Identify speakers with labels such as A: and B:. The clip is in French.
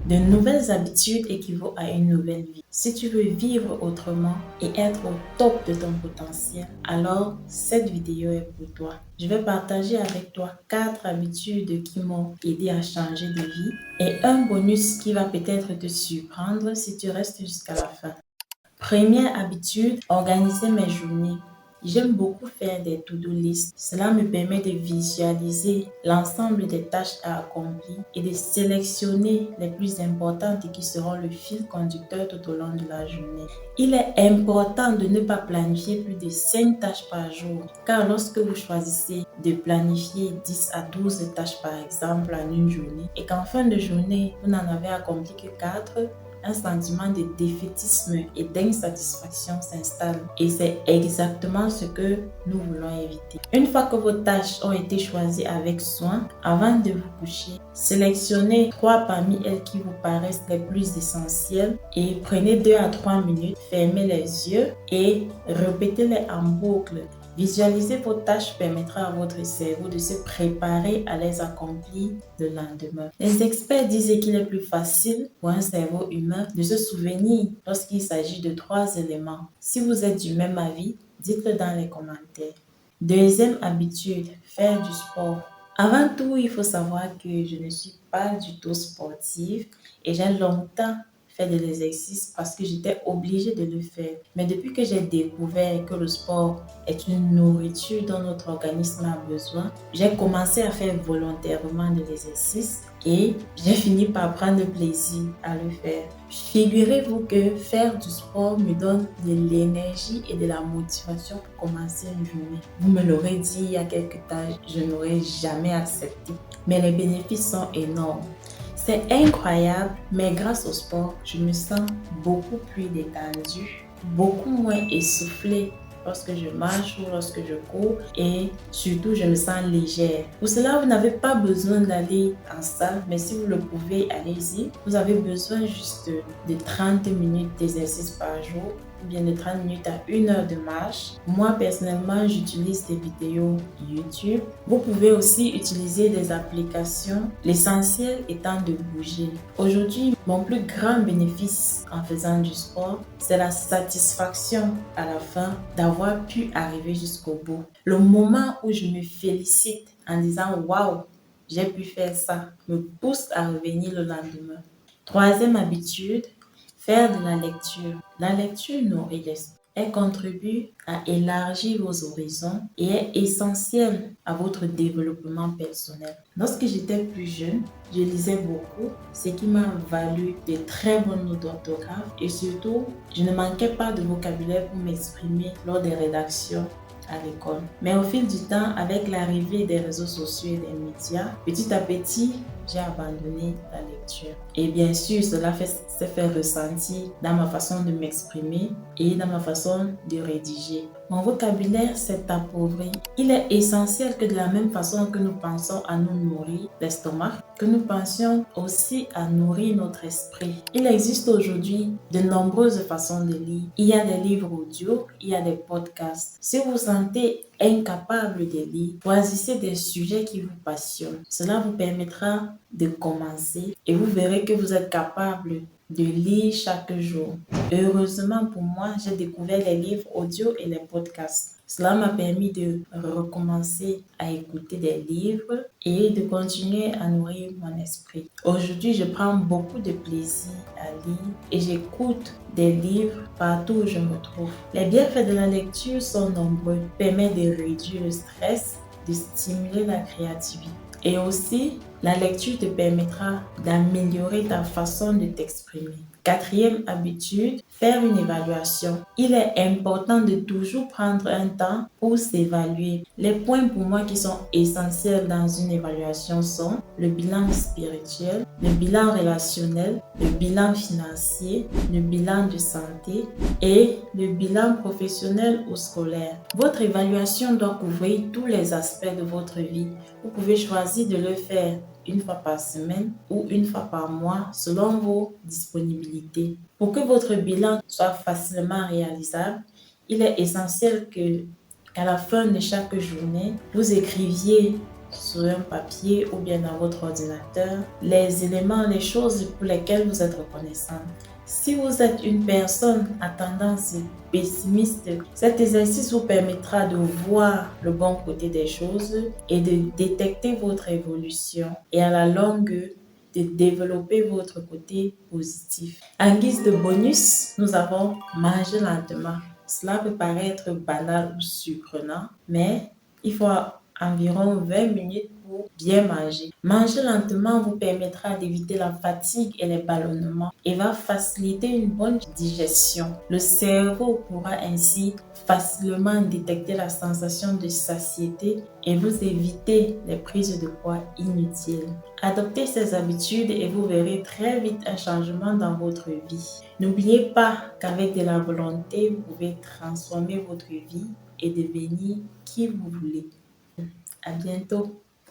A: De nouvelles habitudes équivaut à une nouvelle vie. Si tu veux vivre autrement et être au top de ton potentiel, alors cette vidéo est pour toi. Je vais partager avec toi 4 habitudes qui m'ont aidé à changer de vie et un bonus qui va peut-être te surprendre si tu restes jusqu'à la fin. Première habitude, organiser mes journées. J'aime beaucoup faire des to-do list. Cela me permet de visualiser l'ensemble des tâches à accomplir et de sélectionner les plus importantes qui seront le fil conducteur tout au long de la journée. Il est important de ne pas planifier plus de 5 tâches par jour, car lorsque vous choisissez de planifier 10 à 12 tâches par exemple en une journée et qu'en fin de journée, vous n'en avez accompli que 4, un sentiment de défaitisme et d'insatisfaction s'installe. Et c'est exactement ce que nous voulons éviter. Une fois que vos tâches ont été choisies avec soin, avant de vous coucher, sélectionnez 3 parmi elles qui vous paraissent les plus essentielles et prenez 2 à 3 minutes, fermez les yeux et répétez-les en boucle. Visualiser vos tâches permettra à votre cerveau de se préparer à les accomplir le lendemain. Les experts disent qu'il est plus facile pour un cerveau humain de se souvenir lorsqu'il s'agit de 3 éléments. Si vous êtes du même avis, dites-le dans les commentaires. Deuxième habitude, faire du sport. Avant tout, il faut savoir que je ne suis pas du tout sportive et j'ai longtemps fait de l'exercice parce que j'étais obligée de le faire. Mais depuis que j'ai découvert que le sport est une nourriture dont notre organisme a besoin, j'ai commencé à faire volontairement de l'exercice et j'ai fini par prendre plaisir à le faire. Figurez-vous que faire du sport me donne de l'énergie et de la motivation pour commencer une journée. Vous me l'aurez dit il y a quelques temps, je n'aurais jamais accepté. Mais les bénéfices sont énormes. C'est incroyable, mais grâce au sport, je me sens beaucoup plus détendue, beaucoup moins essoufflée lorsque je marche ou lorsque je cours et surtout je me sens légère. Pour cela, vous n'avez pas besoin d'aller en salle, mais si vous le pouvez, allez-y. Vous avez besoin juste de 30 minutes d'exercice par jour ou bien de 30 minutes à 1 heure de marche. Moi, personnellement, j'utilise des vidéos YouTube. Vous pouvez aussi utiliser des applications, l'essentiel étant de bouger. Aujourd'hui, mon plus grand bénéfice en faisant du sport, c'est la satisfaction à la fin d'avoir pu arriver jusqu'au bout. Le moment où je me félicite en disant « Waouh, j'ai pu faire ça » me pousse à revenir le lendemain. Troisième habitude, faire de la lecture. La lecture nourrit l'esprit. Elle contribue à élargir vos horizons et est essentielle à votre développement personnel. Lorsque j'étais plus jeune, je lisais beaucoup, ce qui m'a valu de très bonnes notes d'orthographe et surtout, je ne manquais pas de vocabulaire pour m'exprimer lors des rédactions à l'école. Mais au fil du temps, avec l'arrivée des réseaux sociaux et des médias, petit à petit, j'ai abandonné la lecture. Et bien sûr, cela s'est fait ressentir dans ma façon de m'exprimer et dans ma façon de rédiger. Mon vocabulaire s'est appauvri. Il est essentiel que de la même façon que nous pensons à nous nourrir l'estomac, que nous pensions aussi à nourrir notre esprit. Il existe aujourd'hui de nombreuses façons de lire. Il y a des livres audio, il y a des podcasts. Si vous vous sentez incapable de lire, choisissez des sujets qui vous passionnent. Cela vous permettra de commencer et vous verrez que vous êtes capable de lire chaque jour. Heureusement pour moi, j'ai découvert les livres audio et les podcasts. Cela m'a permis de recommencer à écouter des livres et de continuer à nourrir mon esprit. Aujourd'hui, je prends beaucoup de plaisir à lire et j'écoute des livres partout où je me trouve. Les bienfaits de la lecture sont nombreux. Permet de réduire le stress, de stimuler la créativité. Et aussi, la lecture te permettra d'améliorer ta façon de t'exprimer. Quatrième habitude, faire une évaluation. Il est important de toujours prendre un temps pour s'évaluer. Les points pour moi qui sont essentiels dans une évaluation sont le bilan spirituel, le bilan relationnel, le bilan financier, le bilan de santé et le bilan professionnel ou scolaire. Votre évaluation doit couvrir tous les aspects de votre vie. Vous pouvez choisir de le faire une fois par semaine ou une fois par mois selon vos disponibilités. Pour que votre bilan soit facilement réalisable, il est essentiel qu'à la fin de chaque journée, vous écriviez sur un papier ou bien dans votre ordinateur les éléments, les choses pour lesquelles vous êtes reconnaissant. Si vous êtes une personne à tendance pessimiste, cet exercice vous permettra de voir le bon côté des choses et de détecter votre évolution et à la longue de développer votre côté positif. En guise de bonus, nous avons manger lentement. Cela peut paraître banal ou surprenant, mais il faut environ 20 minutes pour bien manger. Manger lentement vous permettra d'éviter la fatigue et les ballonnements et va faciliter une bonne digestion. Le cerveau pourra ainsi facilement détecter la sensation de satiété et vous éviter les prises de poids inutiles. Adoptez ces habitudes et vous verrez très vite un changement dans votre vie. N'oubliez pas qu'avec de la volonté, vous pouvez transformer votre vie et devenir qui vous voulez. À bientôt.